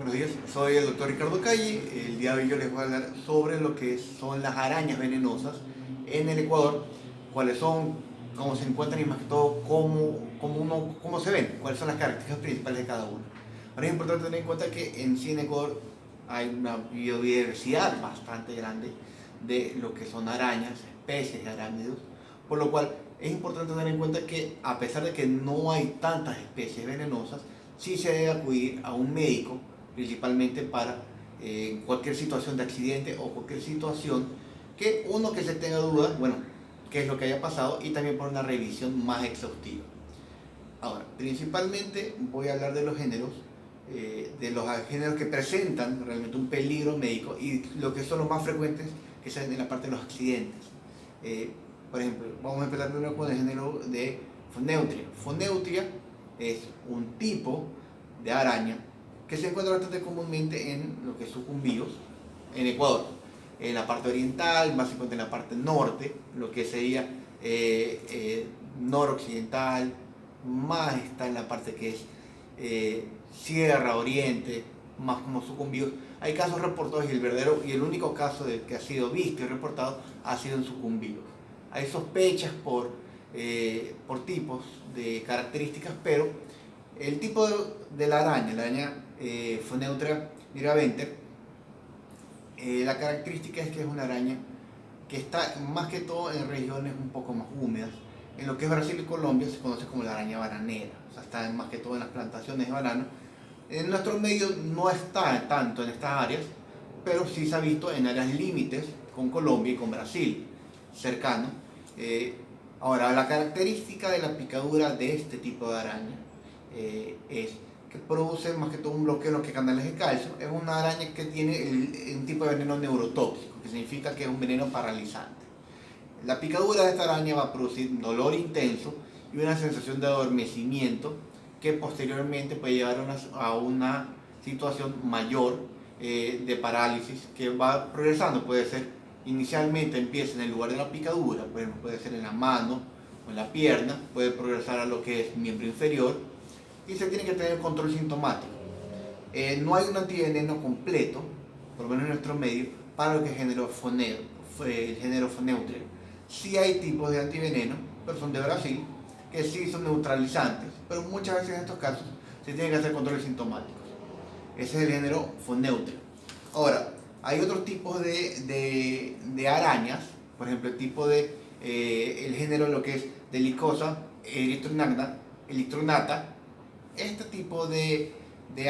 Buenos días, soy el doctor Ricardo Calle. El día de hoy yo les voy a hablar sobre lo que son las arañas venenosas en el Ecuador, cuáles son, cómo se encuentran y más que todo cómo se ven, cuáles son las características principales de cada una. Ahora es importante tener en cuenta que en sí en Ecuador hay una biodiversidad bastante grande de lo que son arañas, especies de arácnidos, por lo cual es importante tener en cuenta que a pesar de que no hay tantas especies venenosas, sí se debe acudir a un médico principalmente para cualquier situación de accidente o cualquier situación que uno que se tenga dudas, bueno, qué es lo que haya pasado y también por una revisión más exhaustiva. Ahora, principalmente voy a hablar de los géneros, de los géneros que presentan realmente un peligro médico y lo que son los más frecuentes que se ven en la parte de los accidentes. Por ejemplo, vamos a empezar primero con el género de Foneutria. Foneutria es un tipo de araña que se encuentra bastante comúnmente en lo que son sucumbíos en Ecuador, en la parte oriental, más se encuentra en la parte norte, lo que sería noroccidental, más está en la parte que es sierra, oriente, más como sucumbíos. Hay casos reportados y el único caso que ha sido visto y reportado ha sido en sucumbíos. Hay sospechas por tipos de características, pero el tipo de la araña Foneutria nigraventer, la característica es que es una araña que está más que todo en regiones un poco más húmedas. En lo que es Brasil y Colombia se conoce como la araña bananera, o sea, está más que todo en las plantaciones de banano. En nuestro medio no está tanto en estas áreas, pero sí se ha visto en áreas límites con Colombia y con Brasil, cercano. Ahora, la característica de la picadura de este tipo de araña es que produce más que todo un bloqueo en los canales de calcio. Es una araña que tiene un tipo de veneno neurotóxico, que significa que es un veneno paralizante. La picadura de esta araña va a producir dolor intenso y una sensación de adormecimiento que posteriormente puede llevar a una situación mayor de parálisis que va progresando. Puede ser inicialmente empieza en el lugar de la picadura, por ejemplo, puede ser en la mano o en la pierna, puede progresar a lo que es miembro inferior y se tiene que tener control sintomático. No hay un antiveneno completo, por lo menos en nuestro medio, para lo que es el género Foneutria. Sí hay tipos de antiveneno, pero son de Brasil, que sí son neutralizantes, pero muchas veces en estos casos se tienen que hacer controles sintomáticos. Ese es el género Foneutria. Ahora, hay otros tipos de arañas, por ejemplo, el tipo el género lo que es Delicosa erytronata. Este tipo de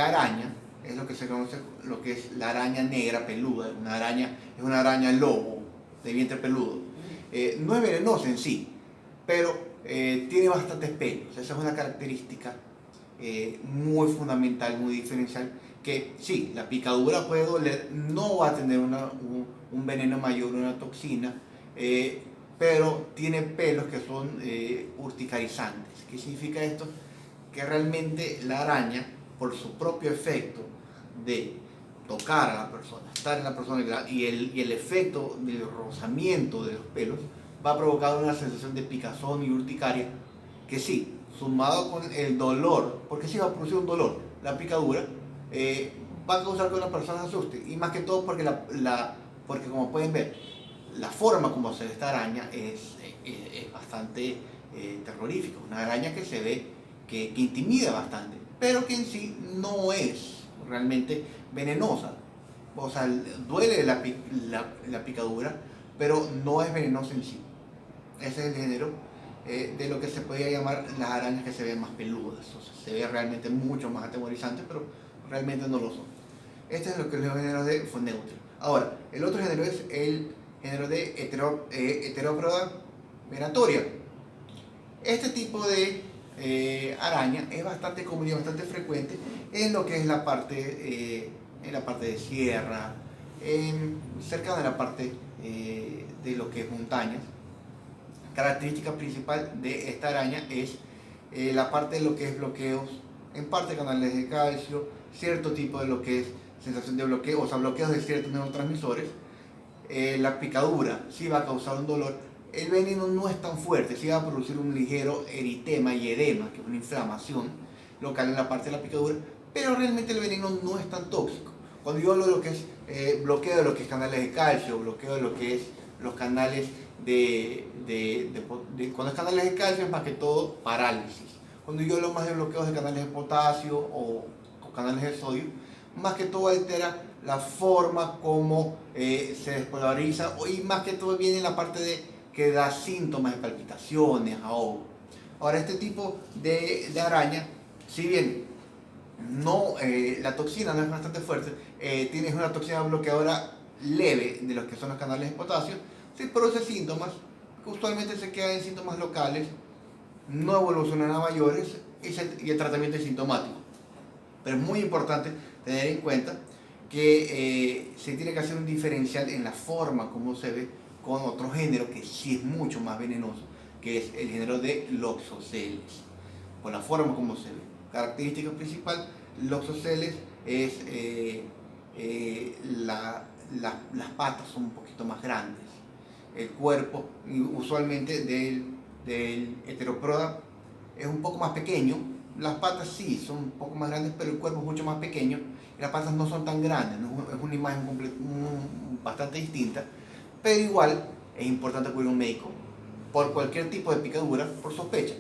araña es lo que se conoce lo que es la araña negra peluda. Es una araña lobo de vientre peludo. No es venenosa en sí, pero tiene bastantes pelos. Esa es una característica muy fundamental, muy diferencial, que sí, la picadura puede doler, no va a tener un veneno mayor, una toxina, pero tiene pelos que son urticarizantes. ¿Qué significa esto? Que realmente la araña, por su propio efecto de tocar a la persona, estar en la persona y el efecto del rozamiento de los pelos, va a provocar una sensación de picazón y urticaria que sí, sumado con el dolor, porque sí va a producir un dolor, la picadura, va a causar que una persona se asuste. Y más que todo porque como pueden ver, la forma como se ve esta araña es bastante terrorífica. Una araña que se ve que intimida bastante, pero que en sí no es realmente venenosa. O sea, duele la picadura, pero no es venenosa en sí. Ese es el género de lo que se podría llamar las arañas que se ven más peludas. O sea, se ve realmente mucho más atemorizante, pero realmente no lo son. Este es lo que es el género de Foneutria. Ahora, el otro género es el género de Heteropoda venatoria. Este tipo de araña es bastante común y bastante frecuente en lo que es en la parte de sierra, cerca de la parte de lo que es montañas. Característica principal de esta araña es la parte de lo que es bloqueos, en parte canales de calcio, cierto tipo de lo que es sensación de bloqueo, o sea, bloqueos de ciertos neurotransmisores. La picadura sí va a causar un dolor. El veneno no es tan fuerte, sí va a producir un ligero eritema y edema, que es una inflamación local en la parte de la picadura, pero realmente el veneno no es tan tóxico. Cuando yo hablo de lo que es bloqueo de lo que es canales de calcio, bloqueo de lo que es los canales cuando es canales de calcio es más que todo parálisis. Cuando yo hablo más de bloqueos de canales de potasio o canales de sodio, más que todo altera la forma como se despolariza y más que todo viene en la parte de que da síntomas de palpitaciones, ahogo. Ahora, este tipo de araña, si bien la toxina no es bastante fuerte, tienes una toxina bloqueadora leve de los que son los canales de potasio, sí produce síntomas que usualmente se quedan en síntomas locales, no evolucionan a mayores y el tratamiento es sintomático. Pero es muy importante tener en cuenta que se tiene que hacer un diferencial en la forma como se ve con otro género que sí es mucho más venenoso, que es el género de Loxosceles. Por la forma como se ve. Característica principal, Loxosceles es las patas son un poquito más grandes. El cuerpo, usualmente del Heteroproda, es un poco más pequeño. Las patas sí son un poco más grandes, pero el cuerpo es mucho más pequeño y las patas no son tan grandes, ¿no? Es una imagen bastante distinta, pero igual es importante acudir a un médico por cualquier tipo de picadura, por sospecha.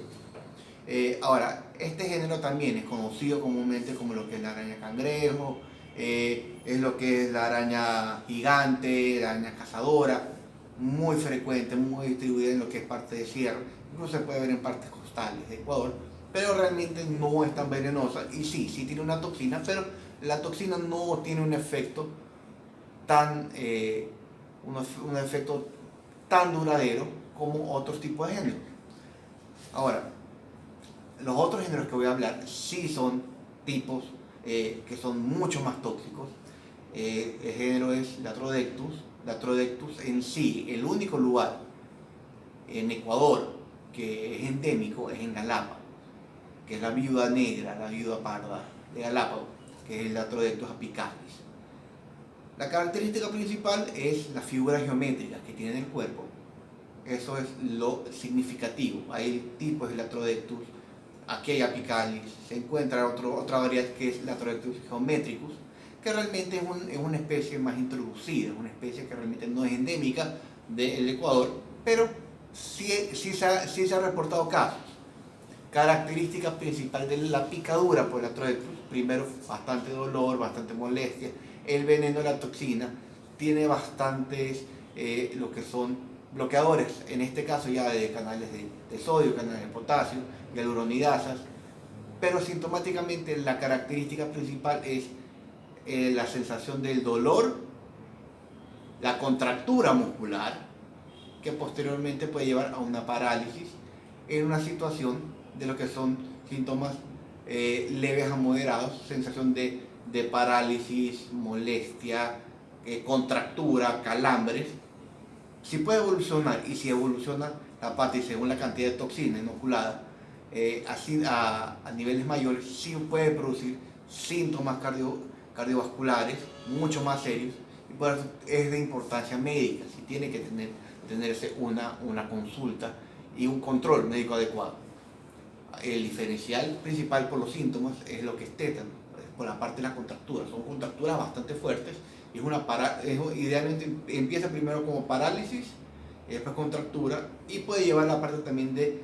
Ahora, este género también es conocido comúnmente como lo que es la araña cangrejo, es lo que es la araña gigante, la araña cazadora, muy frecuente, muy distribuida en lo que es parte de sierra, incluso se puede ver en partes costales de Ecuador, pero realmente no es tan venenosa y sí tiene una toxina, pero la toxina no tiene un efecto tan, un efecto tan duradero como otros tipos de géneros. Ahora, los otros géneros que voy a hablar sí son tipos que son mucho más tóxicos. El género es Latrodectus. Latrodectus en sí, el único lugar en Ecuador que es endémico es en Galápagos, que es la viuda negra, la viuda parda de Galápagos, que es el Latrodectus apicalis. La característica principal es las figuras geométricas que tiene el cuerpo. Eso es lo significativo. Hay tipos de Latrodectus. Aquí hay apicalis, se encuentra otra variedad que es Latrodectus geometricus, que realmente es una especie más introducida, una especie que realmente no es endémica del Ecuador, pero sí se ha reportado casos. Característica principal de la picadura por Latrodectus: primero, bastante dolor, bastante molestia. El veneno de la toxina tiene bastantes lo que son bloqueadores, en este caso ya de canales de sodio, canales de potasio, hialuronidasas, pero sintomáticamente la característica principal es la sensación del dolor, la contractura muscular, que posteriormente puede llevar a una parálisis en una situación de lo que son síntomas leves a moderados, sensación de parálisis, molestia, contractura, calambres. Si puede evolucionar y si evoluciona la parte según la cantidad de toxina inoculada, así a niveles mayores, sí puede producir síntomas cardiovasculares mucho más serios y por eso es de importancia médica, si tiene que tenerse una consulta y un control médico adecuado. El diferencial principal por los síntomas es lo que es tétano, por la parte de las contracturas. Son contracturas bastante fuertes y idealmente empieza primero como parálisis, después contractura y puede llevar la parte también de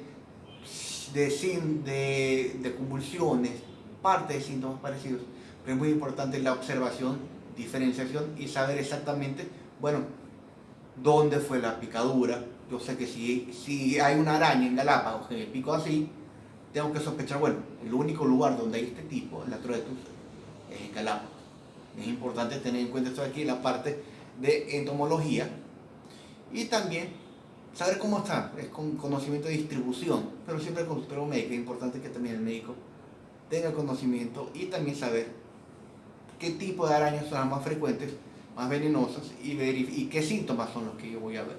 convulsiones, parte de síntomas parecidos. Pero es muy importante la observación, diferenciación y saber exactamente, bueno, dónde fue la picadura. Yo sé que si hay una araña en Galápagos que me picó así, tengo que sospechar, bueno, el único lugar donde hay este tipo, el Latrodectus, es en Galápagos. Es importante tener en cuenta esto aquí, la parte de entomología y también saber cómo está, es con conocimiento de distribución, pero siempre el consultorio médico es importante que también el médico tenga conocimiento y también saber qué tipo de arañas son las más frecuentes, más venenosas y qué síntomas son los que yo voy a ver.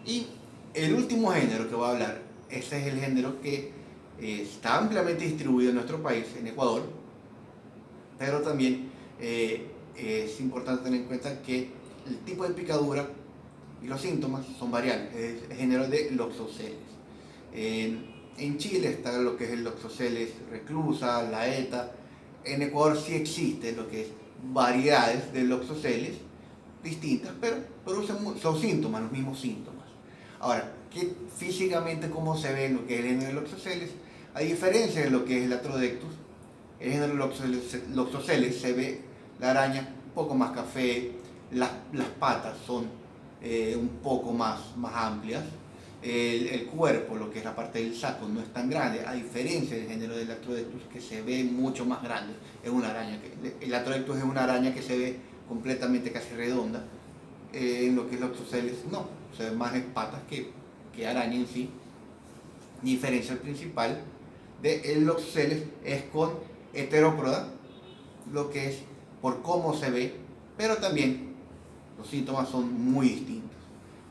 Y el último género que voy a hablar, este es el género que está ampliamente distribuido en nuestro país, en Ecuador, pero también es importante tener en cuenta que el tipo de picadura y los síntomas son variables, es el género de Loxosceles. En Chile está lo que es el Loxosceles reclusa, la ETA, en Ecuador sí existe lo que es variedades de loxoceles distintas, pero son síntomas, los mismos síntomas. Ahora, físicamente cómo se ve lo que es el género de loxoceles, a diferencia de lo que es el Latrodectus, el género de loxoceles se ve la araña un poco más café, las patas son un poco más amplias, el cuerpo, lo que es la parte del saco, no es tan grande, a diferencia del género del Latrodectus, que se ve mucho más grande. Es una araña el Latrodectus es una araña que se ve completamente casi redonda. En lo que es loxoceles no, se ven más patas que araña en sí. La diferencia principal del loxoceles es con heterópoda, lo que es por cómo se ve, pero también los síntomas son muy distintos.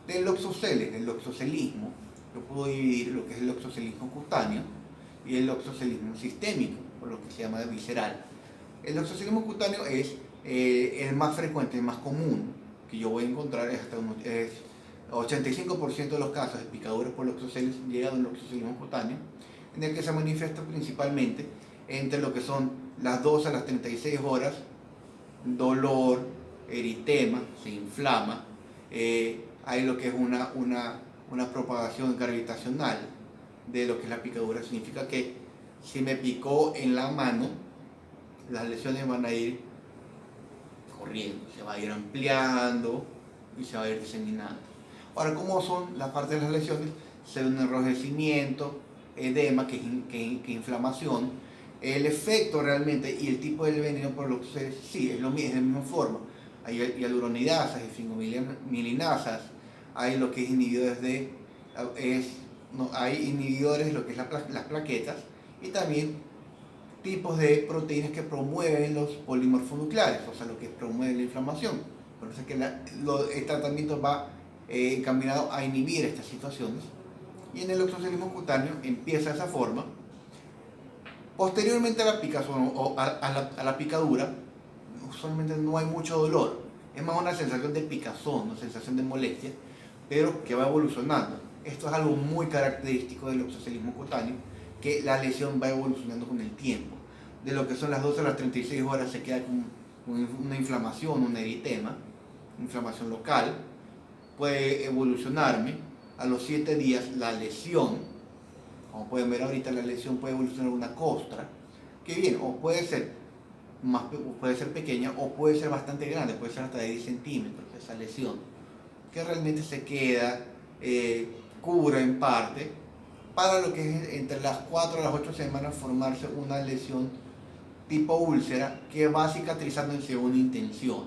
Del loxoceles, el loxocelismo, yo puedo dividir lo que es el loxocelismo cutáneo y el loxocelismo sistémico, por lo que se llama visceral. El loxocelismo cutáneo es el más frecuente, el más común que yo voy a encontrar, es hasta 85% de los casos de picaduras por loxoceles llegan a un loxocelismo cutáneo, en el que se manifiesta principalmente entre lo que son las 12 a las 36 horas, dolor, eritema, se inflama, hay lo que es una propagación gravitacional de lo que es la picadura. Significa que si me picó en la mano, las lesiones van a ir corriendo, se va a ir ampliando y se va a ir diseminando. Ahora, ¿cómo son las partes de las lesiones? Se ve un enrojecimiento, edema, que es inflamación. El efecto realmente y el tipo del veneno, por lo que sí, es de la misma forma. Hay hialuronidasas, fingomilinasas, hay lo que es inhibidores hay inhibidores de lo que es las plaquetas, y también tipos de proteínas que promueven los polimorfonucleares, o sea, lo que promueve la inflamación. Por eso es que el tratamiento va encaminado a inhibir estas situaciones. Y en el loxocelismo cutáneo empieza de esa forma. Posteriormente a la picazón o a la picadura, usualmente no hay mucho dolor. Es más una sensación de picazón, una sensación de molestia, pero que va evolucionando. Esto es algo muy característico del loxocelismo cutáneo, que la lesión va evolucionando con el tiempo. De lo que son las 12 a las 36 horas se queda con una inflamación, un eritema, inflamación local. Puede evolucionarme. A los 7 días la lesión, como pueden ver ahorita, la lesión puede evolucionar a una costra, que bien, o puede ser pequeña o puede ser bastante grande, puede ser hasta de 10 centímetros esa lesión, que realmente se queda, cura en parte, para lo que es entre las 4 a las 8 semanas formarse una lesión tipo úlcera que va cicatrizando en segunda intención.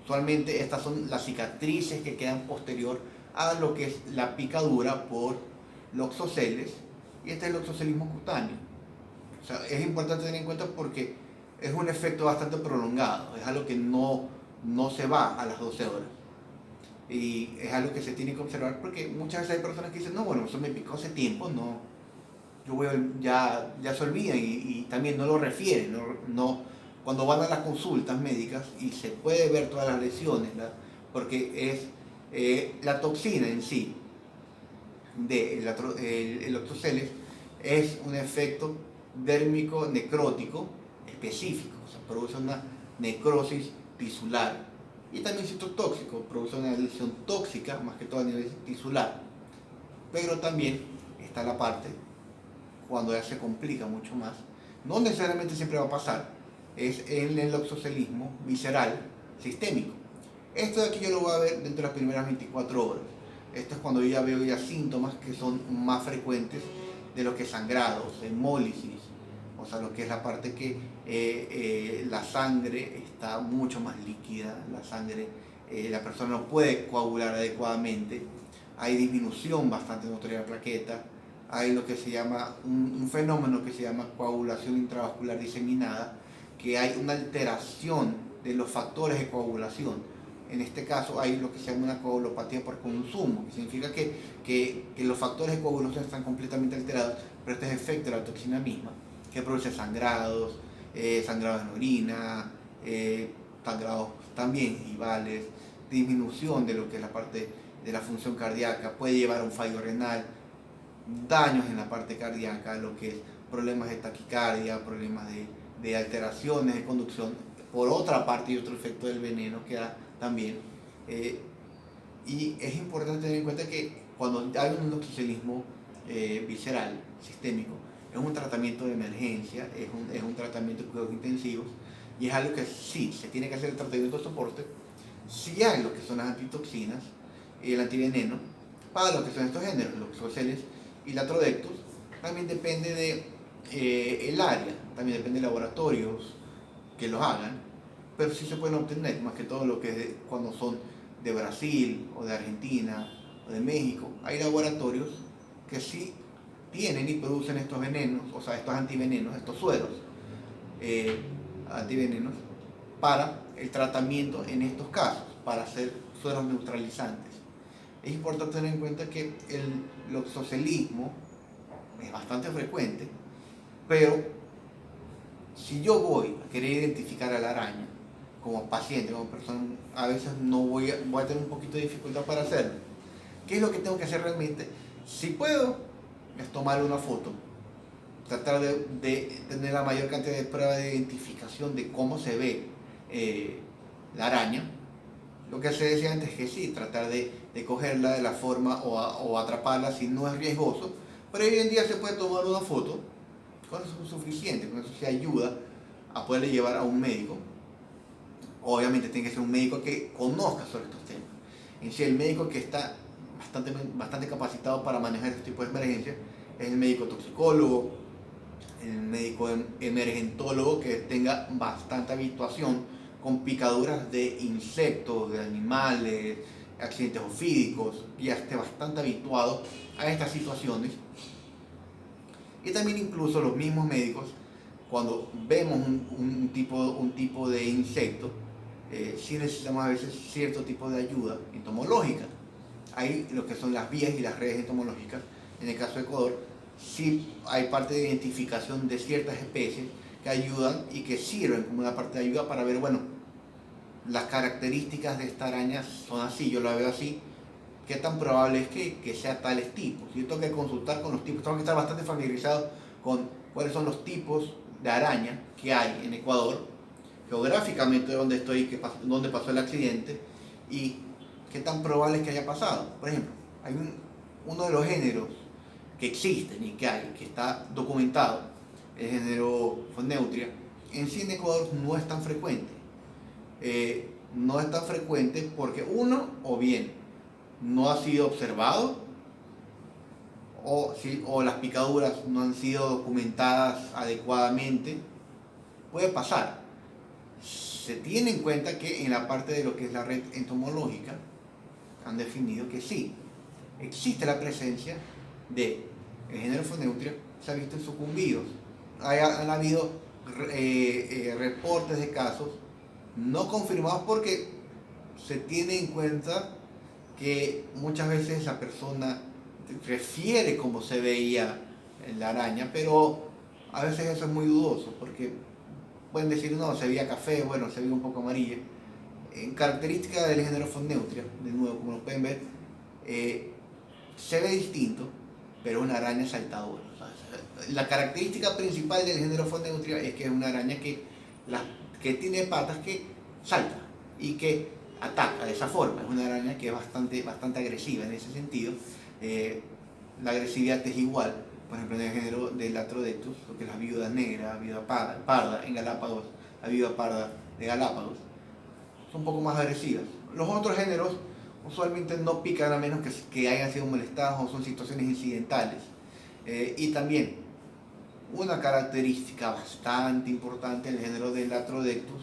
Usualmente estas son las cicatrices que quedan posterior a lo que es la picadura por loxoceles, y este es el loxocelismo cutáneo. O sea, es importante tener en cuenta porque es un efecto bastante prolongado, es algo que no se va a las 12 horas. Y es algo que se tiene que observar porque muchas veces hay personas que dicen, no, bueno, eso me picó hace tiempo, no, ya se olvida, y también no lo refieren, cuando van a las consultas médicas y se puede ver todas las lesiones, porque es la toxina en sí del loxoceles es un efecto dérmico necrótico específico, o sea, produce una necrosis tisular, y también citotóxico, produce una lesión tóxica, más que todo a nivel tisular. Pero también está la parte cuando ya se complica mucho más, no necesariamente siempre va a pasar, es en el loxocelismo visceral sistémico. Esto de aquí yo lo voy a ver dentro de las primeras 24 horas. Esto es cuando yo ya veo síntomas que son más frecuentes de lo que es sangrados, hemólisis, o sea, lo que es la parte que la sangre está mucho más líquida, la persona no puede coagular adecuadamente, hay disminución bastante notoria de la plaqueta, hay lo que se llama un fenómeno que se llama coagulación intravascular diseminada, que hay una alteración de los factores de coagulación. En este caso hay lo que se llama una coagulopatía por consumo, que significa que los factores de coagulación están completamente alterados, pero este es efecto de la toxina misma, que produce sangrados, sangrados en orina, sangrados también givales, disminución de lo que es la parte de la función cardíaca, puede llevar a un fallo renal, daños en la parte cardíaca, lo que es problemas de taquicardia, problemas de alteraciones de conducción, por otra parte y otro efecto del veneno que da también. Y es importante tener en cuenta que cuando hay un noxocelismo visceral, sistémico, es un tratamiento de emergencia, es un tratamiento de cuidados intensivos, y es algo que sí, se tiene que hacer el tratamiento de soporte, si hay lo que son las antitoxinas y el antiveneno, para lo que son estos géneros, los Loxoceles y Latrodectus. También depende de el área, también depende de laboratorios que los hagan, pero sí se pueden obtener, más que todo lo que es cuando son de Brasil o de Argentina o de México. Hay laboratorios que sí tienen y producen estos venenos, o sea, estos antivenenos, estos sueros antivenenos para el tratamiento en estos casos, para hacer sueros neutralizantes. Es importante tener en cuenta que el loxocelismo es bastante frecuente, pero si yo voy a querer identificar a la araña como paciente, como persona, a veces no voy a tener un poquito de dificultad para hacerlo. ¿Qué es lo que tengo que hacer realmente? Si puedo, es tomar una foto, tratar de tener la mayor cantidad de pruebas de identificación de cómo se ve la araña. Lo que se decía antes es que sí, tratar de cogerla de la forma o atraparla si no es riesgoso, pero hoy en día se puede tomar una foto, con eso es suficiente, con eso se ayuda a poderle llevar a un médico. Obviamente tiene que ser un médico que conozca sobre estos temas. En sí, el médico que está bastante capacitado para manejar este tipo de emergencias es el médico toxicólogo, el médico emergentólogo que tenga bastante habituación con picaduras de insectos, de animales, accidentes ofídicos, y ya esté bastante habituado a estas situaciones. Y también incluso los mismos médicos, cuando vemos un tipo de insecto, sí necesitamos a veces cierto tipo de ayuda entomológica. Hay lo que son las vías y las redes entomológicas. En el caso de Ecuador, sí hay parte de identificación de ciertas especies que ayudan y que sirven como una parte de ayuda para ver, bueno, las características de esta araña son así, yo la veo así, qué tan probable es que sea tales tipos. Yo tengo que consultar con los tipos, tengo que estar bastante familiarizado con cuáles son los tipos de araña que hay en Ecuador, geográficamente donde estoy, dónde pasó el accidente y qué tan probable es que haya pasado. Por ejemplo, hay uno de los géneros que existen y que hay, que está documentado, el género Phoneutria. En sí en Ecuador no es tan frecuente. No es tan frecuente porque uno, o bien no ha sido observado, o las picaduras no han sido documentadas adecuadamente. Puede pasar. Se tiene en cuenta que en la parte de lo que es la red entomológica han definido que sí, existe la presencia de el género Phoneutria, se ha visto en sucumbidos. Han habido reportes de casos no confirmados porque se tiene en cuenta que muchas veces la persona refiere cómo se veía la araña, pero a veces eso es muy dudoso porque pueden decir, no, se veía café, bueno, se veía un poco amarilla. En característica del género Phoneutria, de nuevo, como lo pueden ver, se ve distinto, pero es una araña saltadora. La característica principal del género Phoneutria es que es una araña que tiene patas que salta y que ataca de esa forma. Es una araña que es bastante agresiva en ese sentido. La agresividad es igual, por ejemplo, en el género de Latrodectus, lo que es la viuda negra, la viuda parda en Galápagos, la viuda parda de Galápagos, son un poco más agresivas. Los otros géneros usualmente no pican a menos que hayan sido molestados o son situaciones incidentales. Y también una característica bastante importante del género de Latrodectus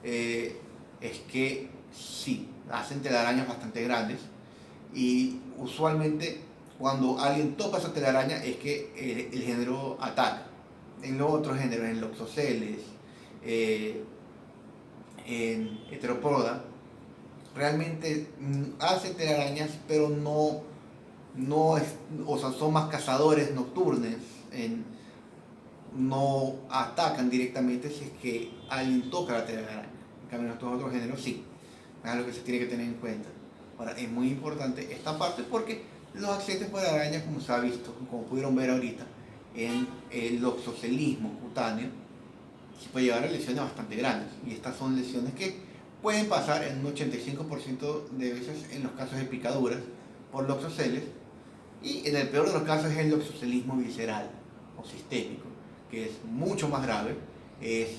es que sí, hacen telarañas bastante grandes y usualmente cuando alguien topa esa telaraña es que el género ataca. En los otros géneros, en Loxoceles, en Heteropoda, realmente hacen telarañas, pero o sea, son más cazadores nocturnos, no atacan directamente si es que alguien toca la telaraña. En cambio, en estos otros géneros sí, es algo que se tiene que tener en cuenta. Ahora, es muy importante esta parte porque los accidentes por arañas, como se ha visto, como pudieron ver ahorita, en el loxocelismo cutáneo, se puede llevar a lesiones bastante grandes. Y estas son lesiones que pueden pasar en un 85% de veces en los casos de picaduras por loxoceles, y en el peor de los casos es el loxocelismo visceral o sistémico, que es mucho más grave, es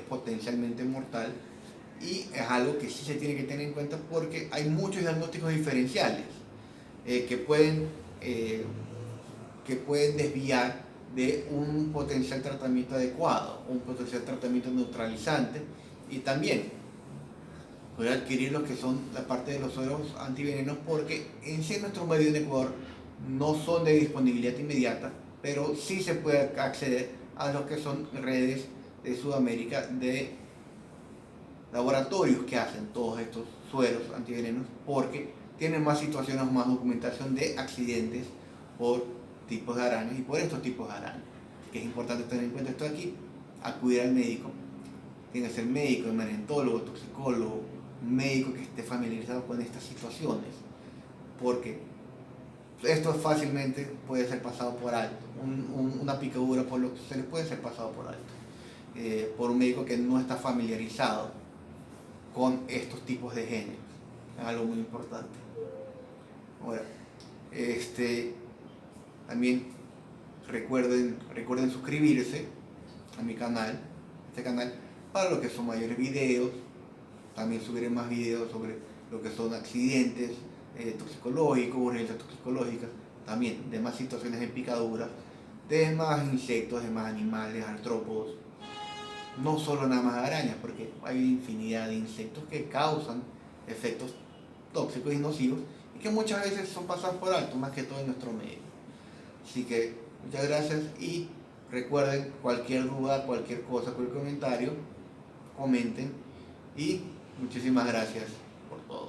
potencialmente mortal, y es algo que sí se tiene que tener en cuenta porque hay muchos diagnósticos diferenciales eh, que pueden, eh, que pueden desviar de un potencial tratamiento adecuado, un potencial tratamiento neutralizante, y también poder adquirir lo que son la parte de los sueros antivenenos, porque en sí en nuestro medio en Ecuador no son de disponibilidad inmediata, pero sí se puede acceder a lo que son redes de Sudamérica de laboratorios que hacen todos estos sueros antivenenos, porque tienen más situaciones, más documentación de accidentes por tipos de arañas y por estos tipos de arañas. Que es importante tener en cuenta esto aquí, acudir al médico. Tiene que ser médico, emergentólogo, toxicólogo, un médico que esté familiarizado con estas situaciones, porque esto fácilmente puede ser pasado por alto. Una picadura por lo que se le puede ser pasado por alto, por un médico que no está familiarizado con estos tipos de genes. Es algo muy importante. Ahora, también recuerden suscribirse a mi canal, para lo que son mayores videos. También subiré más videos sobre lo que son accidentes toxicológicos, urgencias toxicológicas, también de más situaciones de picaduras, de más insectos, de más animales, artrópodos, no solo nada más arañas, porque hay infinidad de insectos que causan efectos tóxicos y nocivos y que muchas veces son pasados por alto, más que todo en nuestro medio. Así que muchas gracias, y recuerden, cualquier duda, cualquier cosa, cualquier comentario, comenten, y muchísimas gracias por todo.